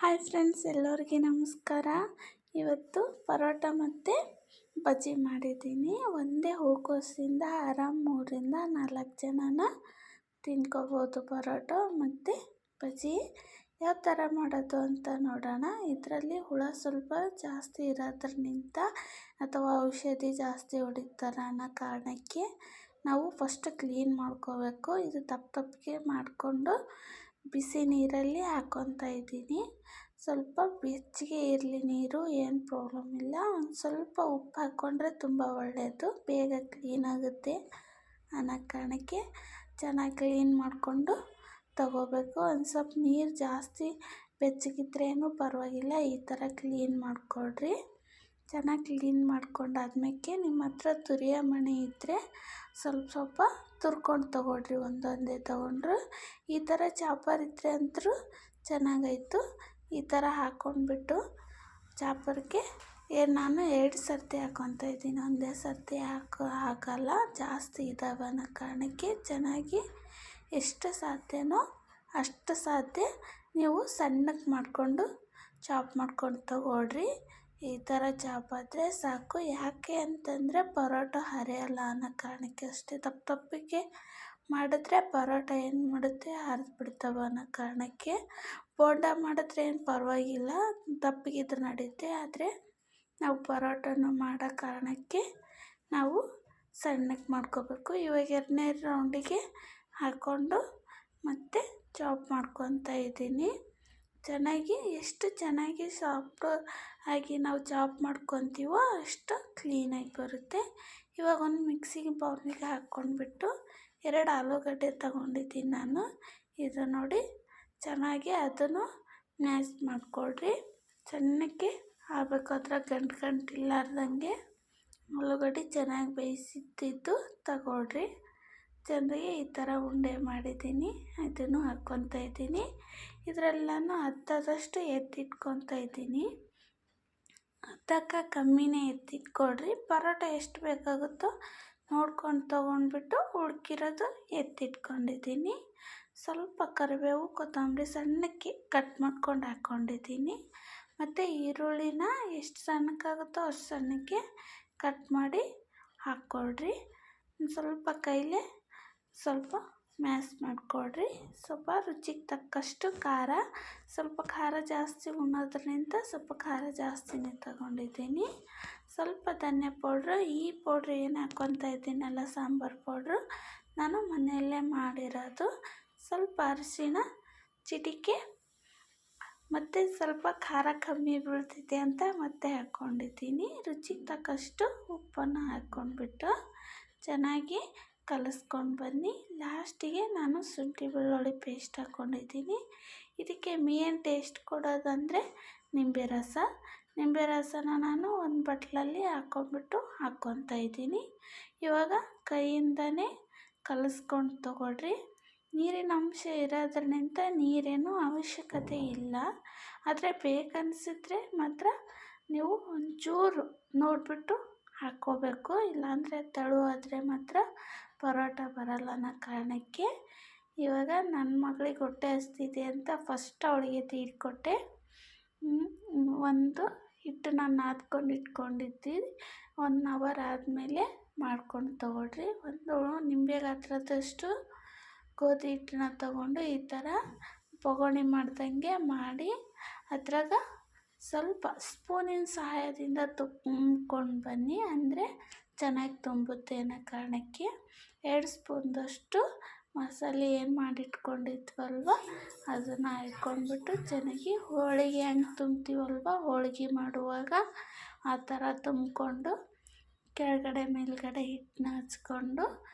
Hi friends, ಎಲ್ಲರಿಗೆ ನಮಸ್ಕಾರ. ಇವತ್ತು ಪರೋಟ ಮತ್ತು ಬಜ್ಜಿ ಮಾಡಿದ್ದೀನಿ. ಒಂದೇ ಹೂಕೋಸಿಂದ ಆರಾಮ್ 3-4 ಜನನ ತಿನ್ಕೋಬೋದು ಪರೋಟ ಮತ್ತು ಬಜ್ಜಿ. ಯಾವ ಥರ ಮಾಡೋದು ಅಂತ ನೋಡೋಣ. ಇದರಲ್ಲಿ ಹುಳ ಸ್ವಲ್ಪ ಜಾಸ್ತಿ ಇರೋದ್ರಿಂದ ಅಥವಾ ಔಷಧಿ ಜಾಸ್ತಿ ಹೊಡಿತಾರೆ ಅನ್ನೋ ಕಾರಣಕ್ಕೆ ನಾವು ಫಸ್ಟ್ ಕ್ಲೀನ್ ಮಾಡ್ಕೋಬೇಕು. ಇದು ತಪ್ಪಗೆ ಮಾಡಿಕೊಂಡು ಬಿಸಿ ನೀರಲ್ಲಿ ಹಾಕ್ಕೊತಾ ಇದ್ದೀನಿ. ಸ್ವಲ್ಪ ಬೆಚ್ಚಗೆ ಇರಲಿ ನೀರು, ಏನು ಪ್ರಾಬ್ಲಮ್ ಇಲ್ಲ. ಒಂದು ಸ್ವಲ್ಪ ಉಪ್ಪು ಹಾಕ್ಕೊಂಡ್ರೆ ತುಂಬ ಒಳ್ಳೆಯದು, ಬೇಗ ಕ್ಲೀನ್ ಆಗುತ್ತೆ ಅನ್ನೋ ಕಾರಣಕ್ಕೆ ಚೆನ್ನಾಗಿ ಕ್ಲೀನ್ ಮಾಡಿಕೊಂಡು ತಗೋಬೇಕು. ಒಂದು ಸ್ವಲ್ಪ ನೀರು ಜಾಸ್ತಿ ಬೆಚ್ಚಗಿದ್ರೇನು ಪರವಾಗಿಲ್ಲ, ಈ ಥರ ಕ್ಲೀನ್ ಮಾಡಿಕೊಡ್ರಿ. ಚೆನ್ನಾಗಿ ಕ್ಲೀನ್ ಮಾಡ್ಕೊಂಡಾದ್ಮೇಲೆ ನಿಮ್ಮ ಹತ್ರ ತುರಿಯೋ ಮಣೆ ಇದ್ದರೆ ಸ್ವಲ್ಪ ತುರ್ಕೊಂಡು ತೊಗೊಳ್ರಿ. ಒಂದೊಂದೇ ತೊಗೊಂಡ್ರು ಈ ಥರ ಚಾಪರ್ ಇದ್ದರೆ ಅಂತೂ ಚೆನ್ನಾಗಾಯಿತು. ಈ ಥರ ಹಾಕ್ಕೊಂಡ್ಬಿಟ್ಟು ಚಾಪರ್ಗೆ ನಾನು 2 ಸರ್ತಿ ಹಾಕ್ಕೊತಾ ಇದ್ದೀನಿ, ಒಂದೇ ಸರ್ತಿ ಹಾಕಲ್ಲ. ಜಾಸ್ತಿ ಇದ್ದಾವೆ ಅನ್ನೋ ಕಾರಣಕ್ಕೆ ಚೆನ್ನಾಗಿ ಎಷ್ಟು ಸಾಧ್ಯನೋ ಅಷ್ಟು ಸಾಧ್ಯ ನೀವು ಸಣ್ಣಕ್ಕೆ ಮಾಡಿಕೊಂಡು ಚಾಪ್ ಮಾಡ್ಕೊಂಡು ತಗೊಳ್ರಿ. ಈ ಥರ ಚಾಪ್ ಆದರೆ ಸಾಕು. ಯಾಕೆ ಅಂತಂದರೆ ಪರೋಟ ಹರಿಯಲ್ಲ ಅನ್ನೋ ಕಾರಣಕ್ಕೆ ಅಷ್ಟೇ. ತಪ್ಪಗೆ ಮಾಡಿದ್ರೆ ಪರೋಟ ಏನು ಮಾಡುತ್ತೆ, ಹರಿದು ಬಿಡ್ತವೆ ಅನ್ನೋ ಕಾರಣಕ್ಕೆ. ಬೋಂಡ ಮಾಡಿದ್ರೆ ಏನು ಪರವಾಗಿಲ್ಲ, ದಪ್ಪಗಿದ್ರೆ ನಡೆಯುತ್ತೆ. ಆದರೆ ನಾವು ಪರೋಟನ ಮಾಡೋ ಕಾರಣಕ್ಕೆ ನಾವು ಸಣ್ಣಕ್ಕೆ ಮಾಡ್ಕೋಬೇಕು. ಇವಾಗ 2ನೇ ರೌಂಡಿಗೆ ಹಾಕ್ಕೊಂಡು ಮತ್ತೆ ಚಾಪ್ ಮಾಡ್ಕೊತಾ ಇದ್ದೀನಿ. ಎಷ್ಟು ಚೆನ್ನಾಗಿ ಸಾಫ್ಟ್ ಆಗಿ ನಾವು ಚಾಪ್ ಮಾಡ್ಕೊತೀವೋ ಅಷ್ಟು ಕ್ಲೀನಾಗಿ ಬರುತ್ತೆ. ಇವಾಗ ಒಂದು ಮಿಕ್ಸಿಂಗ್ ಬೌಲಿಗೆ ಹಾಕ್ಕೊಂಡ್ಬಿಟ್ಟು 2 ಆಲೂಗಡ್ಡೆ ತಗೊಂಡಿದ್ದೀನಿ ನಾನು. ಇದು ನೋಡಿ ಚೆನ್ನಾಗಿ ಅದನ್ನು ಮ್ಯಾಶ್ ಮಾಡಿಕೊಡ್ರಿ. ಸಣ್ಣಕ್ಕೆ ಆಗಬೇಕು, ಅದರ ಗಂಟು ಇಲ್ಲಾರ್ದಂಗೆ ಆಲೂಗಡ್ಡೆ ಚೆನ್ನಾಗಿ ಬೇಯಿಸಿದ್ದು ತಗೊಳ್ರಿ. ಚೆನ್ನಾಗಿ ಈ ಥರ ಉಂಡೆ ಮಾಡಿದ್ದೀನಿ, ಇದನ್ನು ಹಾಕ್ಕೊತಾ ಇದ್ದೀನಿ. ಇದರೆಲ್ಲನೂ ಅರ್ಧದಷ್ಟು ಎತ್ತಿಟ್ಕೊತಾ ಇದ್ದೀನಿ. ಅರ್ಧಕ್ಕೆ ಕಮ್ಮಿನೇ ಎತ್ತಿಟ್ಕೊಡ್ರಿ. ಪರೋಟ ಎಷ್ಟು ಬೇಕಾಗುತ್ತೋ ನೋಡ್ಕೊಂಡು ತೊಗೊಂಡ್ಬಿಟ್ಟು ಉಳ್ಕಿರೋದು ಎತ್ತಿಟ್ಕೊಂಡಿದ್ದೀನಿ. ಸ್ವಲ್ಪ ಕರಿಬೇವು, ಕೊತ್ತಂಬರಿ ಸಣ್ಣಕ್ಕೆ ಕಟ್ ಮಾಡ್ಕೊಂಡು ಹಾಕ್ಕೊಂಡಿದ್ದೀನಿ. ಮತ್ತು ಈರುಳ್ಳಿನ ಎಷ್ಟು ಸಣ್ಣಕ್ಕಾಗುತ್ತೋ ಅಷ್ಟು ಸಣ್ಣಕ್ಕೆ ಕಟ್ ಮಾಡಿ ಹಾಕ್ಕೊಳ್ರಿ. ಸ್ವಲ್ಪ ಕೈಲೇ ಸ್ವಲ್ಪ ಮ್ಯಾಶ್ ಮಾಡಿಕೊಡ್ರಿ. ಸ್ವಲ್ಪ ರುಚಿಗೆ ತಕ್ಕಷ್ಟು ಖಾರ, ಸ್ವಲ್ಪ ಖಾರ ಜಾಸ್ತಿ ಉಣ್ಣೋದ್ರಿಂದ ಸ್ವಲ್ಪ ಖಾರ ಜಾಸ್ತಿನೇ ತಗೊಂಡಿದ್ದೀನಿ. ಸ್ವಲ್ಪ ಧನ್ಯ ಪೌಡ್ರು, ಈ ಪೌಡ್ರು ಏನು ಹಾಕ್ಕೊತಾ ಇದ್ದೀನಲ್ಲ ಸಾಂಬಾರು ಪೌಡ್ರು, ನಾನು ಮನೆಯಲ್ಲೇ ಮಾಡಿರೋದು. ಸ್ವಲ್ಪ ಅರಿಶಿಣ, ಚಿಟಿಕೆ, ಮತ್ತು ಸ್ವಲ್ಪ ಖಾರ ಕಮ್ಮಿ ಬೀಳ್ತಿದೆ ಅಂತ ಮತ್ತೆ ಹಾಕ್ಕೊಂಡಿದ್ದೀನಿ. ರುಚಿಗೆ ತಕ್ಕಷ್ಟು ಉಪ್ಪನ್ನು ಹಾಕ್ಕೊಂಡ್ಬಿಟ್ಟು ಚೆನ್ನಾಗಿ ಕಲಿಸ್ಕೊಂಡು ಬನ್ನಿ. ಲಾಸ್ಟಿಗೆ ನಾನು ಶುಂಠಿ ಬೆಳ್ಳುಳ್ಳಿ ಪೇಸ್ಟ್ ಹಾಕ್ಕೊಂಡಿದ್ದೀನಿ. ಇದಕ್ಕೆ ಮೇನ್ ಟೇಸ್ಟ್ ಕೊಡೋದಂದರೆ ನಿಂಬೆ ರಸನ ನಾನು ಒಂದು ಬಟ್ಲಲ್ಲಿ ಹಾಕ್ಕೊತಾ ಇದ್ದೀನಿ. ಇವಾಗ ಕೈಯಿಂದನೇ ಕಲಿಸ್ಕೊಂಡು ತಗೊಳ್ರಿ. ನೀರಿನ ಅಂಶ ಇರೋದ್ರಿಂದ ನೀರೇನು ಅವಶ್ಯಕತೆ ಇಲ್ಲ. ಆದರೆ ಬೇಕನ್ನಿಸಿದ್ರೆ ಮಾತ್ರ ನೀವು ಒಂಚೂರು ನೋಡಿಬಿಟ್ಟು ಹಾಕ್ಕೋಬೇಕು. ಇಲ್ಲಾಂದರೆ ತೆಳು ಆದರೆ ಮಾತ್ರ ಪರೋಟ ಬರಲ್ಲ ಅನ್ನೋ ಕಾರಣಕ್ಕೆ. ಇವಾಗ ನನ್ನ ಮಗಳಿಗೆ ಹೊಟ್ಟೆ ಹಸ್ತಿದೆ ಅಂತ ಫಸ್ಟ್ ಅವಳಿಗೆ ತೀಡ್ಕೊಟ್ಟೆ. ಒಂದು ಹಿಟ್ಟನ್ನ ನಾದ್ಕೊಂಡು ಇಟ್ಕೊಂಡಿದ್ದೀನಿ. 1 ಅವರ್ ಆದಮೇಲೆ ಮಾಡ್ಕೊಂಡು ತಗೊಳ್ರಿ. ಒಂದು ನಿಂಬೆ ಗಾತ್ರದಷ್ಟು ಗೋಧಿ ಹಿಟ್ಟನ್ನ ತಗೊಂಡು ಈ ಥರ ಪೊಗಣಿ ಮಾಡ್ದಂಗೆ ಮಾಡಿ ಅದ್ರಾಗ ಸ್ವಲ್ಪ ಸ್ಪೂನಿನ ಸಹಾಯದಿಂದ ತುಂಬ್ಕೊಂಡು ಬನ್ನಿ, ಅಂದರೆ ಚೆನ್ನಾಗಿ ತುಂಬುತ್ತೆ ಅನ್ನೋ ಕಾರಣಕ್ಕೆ. 2 ಸ್ಪೂನ್ದಷ್ಟು ಮಸಾಲೆ ಏನು ಮಾಡಿಟ್ಕೊಂಡಿದ್ವಲ್ವ ಅದನ್ನು ಹಾಕ್ಕೊಂಡ್ಬಿಟ್ಟು ಚೆನ್ನಾಗಿ ಹೋಳಿಗೆ ಹೆಂಗೆ ತುಂಬ್ತೀವಲ್ವ, ಹೋಳಿಗೆ ಮಾಡುವಾಗ ಆ ಥರ ತುಂಬಿಕೊಂಡು ಕೆಳಗಡೆ ಮೇಲ್ಗಡೆ ಹಿಟ್ಟನ್ನ ಹಚ್ಕೊಂಡು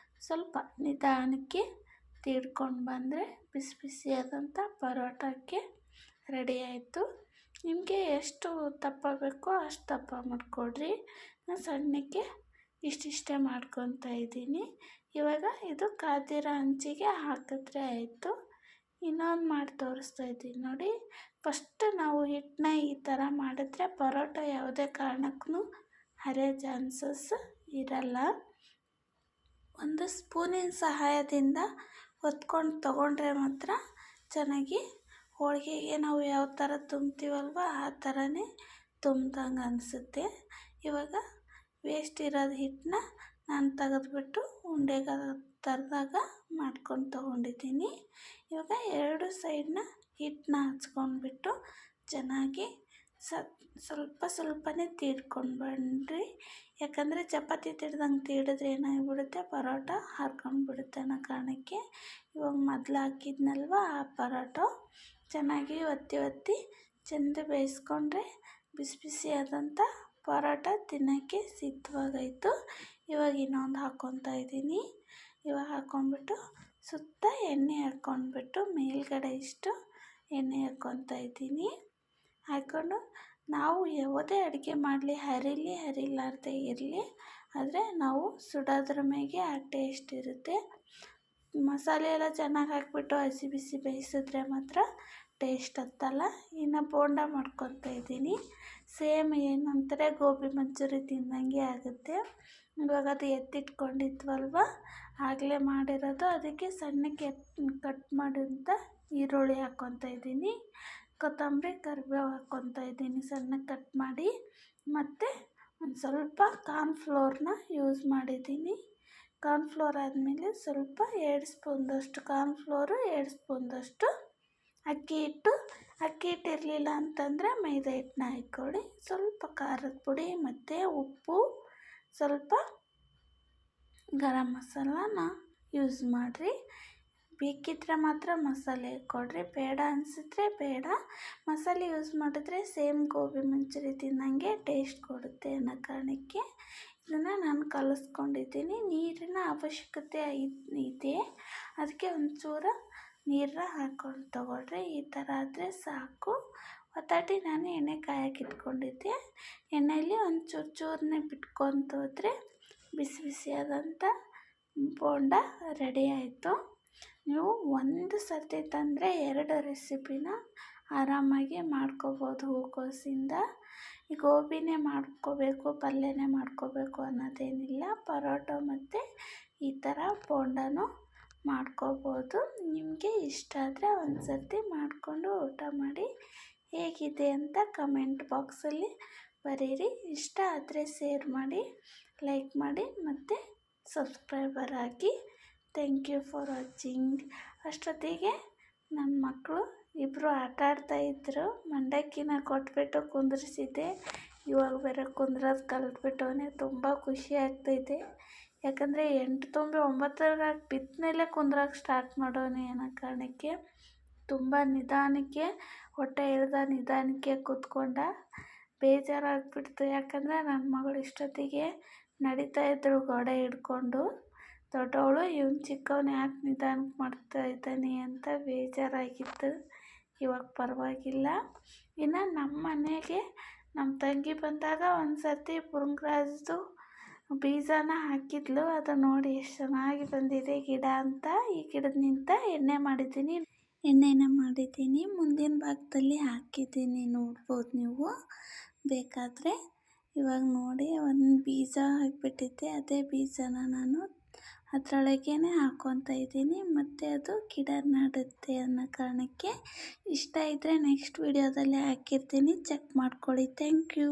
ಸ್ವಲ್ಪ ನಿಧಾನಕ್ಕೆ ತೀಡ್ಕೊಂಡು ಬಂದರೆ ಬಿಸಿ ಬಿಸಿಯಾದಂಥ ಪರೋಟಕ್ಕೆ ರೆಡಿ ಆಯಿತು. ನಿಮಗೆ ಎಷ್ಟು ದಪ್ಪ ಬೇಕೋ ಅಷ್ಟು ದಪ್ಪ ಮಾಡಿಕೊಡ್ರಿ. ನಾನು ಸಣ್ಣಕ್ಕೆ ಇಷ್ಟಿಷ್ಟೇ ಮಾಡ್ಕೊತಾ ಇದ್ದೀನಿ. ಇವಾಗ ಇದು ಕಾದಿರೋ ಹಂಚಿಗೆ ಹಾಕಿದ್ರೆ ಆಯಿತು. ಇನ್ನೊಂದು ಮಾಡಿ ತೋರಿಸ್ತಾ ಇದ್ದೀನಿ ನೋಡಿ. ಫಸ್ಟ್ ನಾವು ಹಿಟ್ಟನ್ನ ಈ ಥರ ಮಾಡಿದ್ರೆ ಪರೋಟ ಯಾವುದೇ ಕಾರಣಕ್ಕೂ ಹರಿಯೋ ಚಾನ್ಸಸ್ ಇರಲ್ಲ. ಒಂದು ಸ್ಪೂನಿನ ಸಹಾಯದಿಂದ ಒತ್ಕೊಂಡು ತೊಗೊಂಡ್ರೆ ಮಾತ್ರ ಚೆನ್ನಾಗಿ ಹೋಳಿಗೆಗೆ ನಾವು ಯಾವ ಥರ ತುಂಬ್ತೀವಲ್ವ ಆ ಥರನೇ ತುಂಬ್ದಂಗೆ ಅನಿಸುತ್ತೆ. ಇವಾಗ ವೇಸ್ಟ್ ಇರೋದು ಹಿಟ್ಟನ್ನ ನಾನು ತೆಗೆದ್ಬಿಟ್ಟು ಉಂಡೆಗೆ ಥರದಾಗ ಮಾಡ್ಕೊಂಡು ತೊಗೊಂಡಿದ್ದೀನಿ. ಇವಾಗ ಎರಡು ಸೈಡನ್ನ ಹಿಟ್ಟನ್ನ ಹಚ್ಕೊಂಡ್ಬಿಟ್ಟು ಚೆನ್ನಾಗಿ ಸ್ವಲ್ಪ ಸ್ವಲ್ಪನೇ ತೀಡ್ಕೊಂಡು ಬನ್ನಿರಿ. ಯಾಕಂದರೆ ಚಪಾತಿ ತೀಡ್ದಂಗೆ ತೀಡಿದ್ರೆ ಏನಾಗಿಬಿಡುತ್ತೆ, ಪರೋಟ ಹರ್ಕೊಂಡ್ಬಿಡುತ್ತೆ ಅನ್ನೋ ಕಾರಣಕ್ಕೆ. ಇವಾಗ ಮೊದಲು ಹಾಕಿದ್ನಲ್ವ ಆ ಪರೋಟ ಚೆನ್ನಾಗಿ ಒತ್ತಿ ಚೆಂದ ಬೇಯಿಸ್ಕೊಂಡ್ರೆ ಬಿಸಿ ಬಿಸಿಯಾದಂಥ ಪರೋಟ ತಿನ್ನೋಕ್ಕೆ ಸಿದ್ಧವಾಗಾಯಿತು. ಇವಾಗ ಇನ್ನೊಂದು ಹಾಕ್ಕೊತಾ ಇದ್ದೀನಿ. ಇವಾಗ ಹಾಕ್ಕೊಂಡ್ಬಿಟ್ಟು ಸುತ್ತ ಎಣ್ಣೆ ಹಾಕ್ಕೊಂಡ್ಬಿಟ್ಟು ಮೇಲ್ಗಡೆ ಇಷ್ಟು ಎಣ್ಣೆ ಹಾಕ್ಕೊತಾ ಇದ್ದೀನಿ. ಹಾಕ್ಕೊಂಡು ನಾವು ಯಾವುದೇ ಅಡುಗೆ ಮಾಡಲಿ ಹರಿಲಾರ್ದೆ ಇರಲಿ, ಆದರೆ ನಾವು ಸುಡೋದ್ರ ಮೇಗೆ ಆ ಟೇಸ್ಟ್ ಇರುತ್ತೆ. ಮಸಾಲೆ ಎಲ್ಲ ಚೆನ್ನಾಗಿ ಹಾಕಿಬಿಟ್ಟು ಹಸಿ ಬಿಸಿ ಬೇಯಿಸಿದ್ರೆ ಮಾತ್ರ ಟೇಸ್ಟ್ ಹತ್ತಲ್ಲ. ಇನ್ನು ಬೋಂಡ ಮಾಡ್ಕೊತಾ ಇದ್ದೀನಿ. ಸೇಮ್ ಏನಂತಾರೆ ಗೋಬಿ ಮಂಚೂರಿ ತಿಂದಂಗೆ ಆಗುತ್ತೆ. ಇವಾಗ ಅದು ಎತ್ತಿಟ್ಕೊಂಡಿದ್ವಲ್ವ ಆಗಲೇ ಮಾಡಿರೋದು, ಅದಕ್ಕೆ ಸಣ್ಣಕ್ಕೆ ಕಟ್ ಮಾಡಿದಂಥ ಈರುಳ್ಳಿ ಹಾಕ್ಕೊತಾ ಇದ್ದೀನಿ. ಕೊತ್ತಂಬರಿ ಕರಿಬೇವು ಹಾಕ್ಕೊತಾ ಇದ್ದೀನಿ ಸಣ್ಣಕ್ಕೆ ಕಟ್ ಮಾಡಿ. ಮತ್ತು ಒಂದು ಸ್ವಲ್ಪ ಕಾರ್ನ್ಫ್ಲೋರ್ನ ಯೂಸ್ ಮಾಡಿದ್ದೀನಿ. ಕಾರ್ನ್ಫ್ಲೋರ್ ಆದಮೇಲೆ ಸ್ವಲ್ಪ 2 ಸ್ಪೂನ್ದಷ್ಟು ಕಾರ್ನ್ಫ್ಲೋರು, 2 ಸ್ಪೂನ್ದಷ್ಟು ಅಕ್ಕಿ ಹಿಟ್ಟು ಇರಲಿಲ್ಲ ಅಂತಂದರೆ ಮೈದಾ ಹಿಟ್ಟನ್ನ ಹಾಕ್ಕೊಳ್ಳಿ. ಸ್ವಲ್ಪ ಖಾರದ ಪುಡಿ ಮತ್ತು ಉಪ್ಪು, ಸ್ವಲ್ಪ ಗರಂ ಮಸಾಲಾನ ಯೂಸ್ ಮಾಡಿರಿ. ಬೇಕಿದ್ದರೆ ಮಾತ್ರ ಮಸಾಲೆ ಹಾಕ್ಕೊಡ್ರಿ, ಬೇಡ ಅನಿಸಿದ್ರೆ ಬೇಡ. ಮಸಾಲೆ ಯೂಸ್ ಮಾಡಿದ್ರೆ ಸೇಮ್ ಗೋಬಿ ಮಂಚೂರಿ ತಿನ್ನಂಗೆ ಟೇಸ್ಟ್ ಕೊಡುತ್ತೆ ಅನ್ನೋ ಕಾರಣಕ್ಕೆ ಇದನ್ನು ನಾನು ಕಲಿಸ್ಕೊಂಡಿದ್ದೀನಿ. ನೀರಿನ ಅವಶ್ಯಕತೆ ಇದೆ, ಅದಕ್ಕೆ ಒಂಚೂರು ನೀರನ್ನ ಹಾಕ್ಕೊಂಡು ತಗೊಳ್ರಿ. ಈ ಥರ ಆದರೆ ಸಾಕು. ಒತ್ತಾಟಿ ನಾನು ಎಣ್ಣೆ ಕಾಯಕ್ಕೆ ಇಟ್ಕೊಂಡಿದ್ದೆ. ಎಣ್ಣೆಯಲ್ಲಿ ಒಂದು ಚೂರನ್ನೇ ಬಿಟ್ಕೊತ ಹೋದರೆ ಬಿಸಿ ಬಿಸಿಯಾದಂಥ ಬೋಂಡ ರೆಡಿ ಆಯಿತು. ನೀವು ಒಂದು ಸರ್ತಿ ತಂದರೆ 2 ರೆಸಿಪಿನ ಆರಾಮಾಗಿ ಮಾಡ್ಕೋಬೋದು. ಹೂಕೋಸಿಂದ ಈ ಗೋಬಿನೇ ಮಾಡ್ಕೋಬೇಕು, ಪಲ್ಯನೇ ಮಾಡ್ಕೋಬೇಕು ಅನ್ನೋದೇನಿಲ್ಲ. ಪರೋಟ ಮತ್ತು ಈ ಥರ ಬೋಂಡನೂ ಮಾಡ್ಕೋಬೋದು. ನಿಮಗೆ ಇಷ್ಟ ಆದರೆ ಒಂದು ಸರ್ತಿ ಮಾಡಿಕೊಂಡು ಊಟ ಮಾಡಿ ಹೇಗಿದೆ ಅಂತ ಕಮೆಂಟ್ ಬಾಕ್ಸಲ್ಲಿ ಬರೀರಿ. ಇಷ್ಟ ಆದರೆ ಶೇರ್ ಮಾಡಿ, ಲೈಕ್ ಮಾಡಿ ಮತ್ತು ಸಬ್ಸ್ಕ್ರೈಬರ್ ಆಗಿ. Thank you for watching. ಅಷ್ಟೊತ್ತಿಗೆ ನನ್ನ ಮಕ್ಕಳು ಇಬ್ಬರು ಆಟ ಆಡ್ತಾಯಿದ್ರು. ಮಂಡಕ್ಕಿನ ಕೊಟ್ಬಿಟ್ಟು ಕುಂದ್ರಿಸಿದ್ದೆ. ಇವಾಗ ಬೇರೆ ಕುಂದ್ರೋದು ಕಲಿತ್ಬಿಟ್ಟವನೇ. ತುಂಬ ಖುಷಿ ಆಗ್ತೈತೆ. ಯಾಕಂದರೆ 8 ತುಂಬಿ 9 ಬಿದ್ದ ಮೇಲೆ ಕುಂದ್ರಕ್ಕೆ ಸ್ಟಾರ್ಟ್ ಮಾಡೋನೆ ಅನ್ನೋ ಕಾರಣಕ್ಕೆ ತುಂಬ ನಿಧಾನಕ್ಕೆ ಹೊಟ್ಟೆ ಇಳ್ದ ನಿಧಾನಕ್ಕೆ ಕೂತ್ಕೊಂಡ. ಬೇಜಾರಾಗ್ಬಿಡ್ತು. ಯಾಕಂದರೆ ನನ್ನ ಮಗಳು ಇಷ್ಟೊತ್ತಿಗೆ ನಡೀತಾಯಿದ್ರು ಗೋಡೆ ಹಿಡ್ಕೊಂಡು. ದೊಡ್ಡವಳು ಇವನು ಚಿಕ್ಕವನು ಯಾಕೆ ನಿಧಾನಕ್ಕೆ ಮಾಡ್ತಾ ಇದ್ದಾನೆ ಅಂತ ಬೇಜಾರಾಗಿತ್ತು. ಇವಾಗ ಪರವಾಗಿಲ್ಲ. ಇನ್ನು ನಮ್ಮ ಮನೆಗೆ ನಮ್ಮ ತಂಗಿ ಬಂದಾಗ ಒಂದು ಸರ್ತಿ ಪುಂಗ್ರಾಜ್ದು ಬೀಜನ ಹಾಕಿದ್ಲು. ಅದು ನೋಡಿ ಎಷ್ಟು ಚೆನ್ನಾಗಿ ಬಂದಿದೆ ಗಿಡ ಅಂತ. ಈ ಗಿಡದಿಂದ ಎಣ್ಣೆನ ಮಾಡಿದ್ದೀನಿ. ಮುಂದಿನ ಭಾಗದಲ್ಲಿ ಹಾಕಿದ್ದೀನಿ, ನೋಡ್ಬೋದು ನೀವು ಬೇಕಾದರೆ. ಇವಾಗ ನೋಡಿ ಒಂದು ಬೀಜ ಹಾಕಿಬಿಟ್ಟಿದ್ದೆ, ಅದೇ ಬೀಜನ ನಾನು ಅದರೊಳಗೇ ಹಾಕ್ಕೊತಾ ಇದ್ದೀನಿ. ಮತ್ತು ಅದು ಗಿಡ ನಡುತ್ತೆ ಅನ್ನೋ ಕಾರಣಕ್ಕೆ. ಇಷ್ಟ ಇದ್ದರೆ ನೆಕ್ಸ್ಟ್ ವಿಡಿಯೋದಲ್ಲಿ ಹಾಕಿರ್ತೀನಿ, ಚೆಕ್ ಮಾಡ್ಕೊಳ್ಳಿ. Thank you.